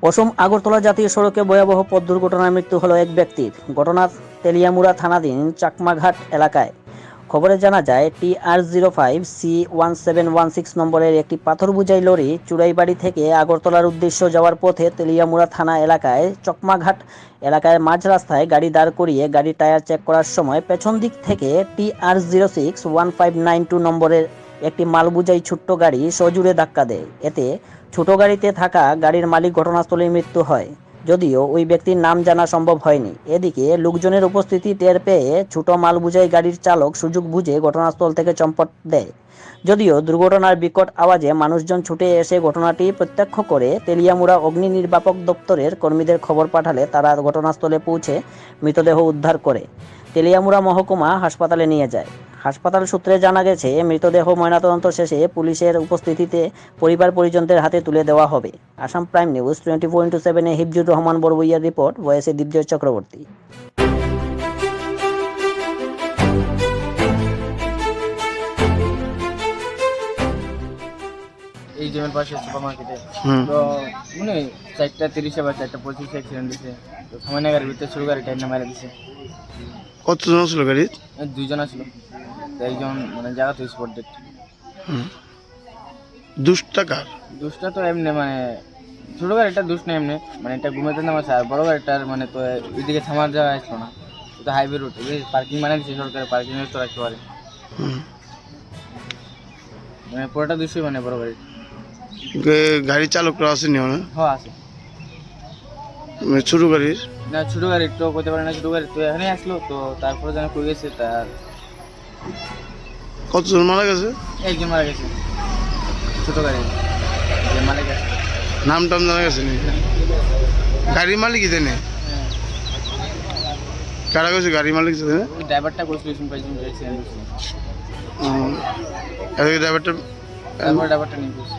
অসম আগরতলা জাতীয় সড়কে ভয়াবহ পথ দুর্ঘটনায় মৃত্যু হলো এক ব্যক্তির। ঘটনা তেলিয়ামুড়া থানাধীন চাকমাঘাট এলাকায়। খবরে জানা যায়, TR05C1716 নম্বরের একটি পাথর বোঝাই লরি চুড়াইবাড়ি থেকে আগরতলার উদ্দেশ্যে যাওয়ার পথে তেলিয়ামুড়া থানা এলাকায় চকমাঘাট এলাকায় মাঝ রাস্তায় গাড়ি দাঁড় করিয়ে গাড়ির টায়ার চেক করার সময় পেছন দিক থেকে TR061592 নম্বরের একটি মালবোঝাই ছোট্ট গাড়ি সজোরে ধাক্কা দেয়। এতে ছোট গাড়িতে থাকা গাড়ির মালিক ঘটনাস্থলেই মৃত্যু হয়, যদিও ওই ব্যক্তির নাম জানা সম্ভব হয়নি। এদিকে লোকজনের উপস্থিতি টের পেয়ে ছোট মালবোঝাই গাড়ির চালক সুযোগ বুঝে ঘটনাস্থল থেকে চম্পট দেয়। যদিও দুর্ঘটনার বিকট আওয়াজে মানুষজন ছুটে এসে ঘটনাটি প্রত্যক্ষ করে তেলিয়ামুড়া অগ্নি নির্বাপক দপ্তরের কর্মীদের খবর পাঠালে তারা ঘটনাস্থলে পৌঁছে মৃতদেহ উদ্ধার করে তেলিয়ামুড়া মহকুমা হাসপাতালে নিয়ে যায়। হাসপাতাল সূত্রে জানা গেছে, মৃতদেহ ময়নাতদন্ত শেষে পুলিশের উপস্থিতিতে পরিবার পরিজনদের হাতে তুলে দেওয়া হবে। আসাম প্রাইম নিউজ 24/7 হিফজুর রহমান বড়বইয়ার রিপোর্ট, ভয়েসে দীপজয় চক্রবর্তী। এই জমির পাশে সুপার মার্কেটে তো মানে 4:30 বা 4:25 অ্যাক্সিডেন্ট দিছে। তো সামান্য গাড়ির ভিতরে ছোট গাড়ি টাইম মারা দিছে। কতজন ছিল গাড়ি? দুইজন আসলো, তো একজন মানে জায়গা তো স্পট ডেট। দুষ্টা কার? দুষ্টা তো এমনি মানে ছোট গাড়িটা দুষ না, এমনি মানে এটা ঘুমাতে নামাছে। আর বড় গাড়িটার মানে তো এদিকে থামার জায়গা আসলো না, তো হাইওয়ে রোড পার্কিং মানে দিচ্ছে সরকারের, পার্কিং তো রাখতে পারে। মানে পুরোটা দুশোই মানে বড় গাড়ি। গাড়ি চালকরা আসেনি? হ্যাঁ আছে। ছোট গাড়ির না, ছোট গাড়ি তো করতে পারে না। ছোট গাড়ি তো এখানে আসলো, তো তারপরে যেন কই গেছে। তার কতজন মারা গেছে? একজন মারা গেছে ছোট গাড়ি যে মালিক আছে। নাম টাম জানা গেছে নি? গাড়ির মালিক জানে? কারা গেছে গাড়ির মালিক জানে? ড্রাইভারটা কইছিল ড্রাইভারটা নিয়ে গেছে। ড্রাইভারটা ড্রাইভারটা নিয়ে গেছে।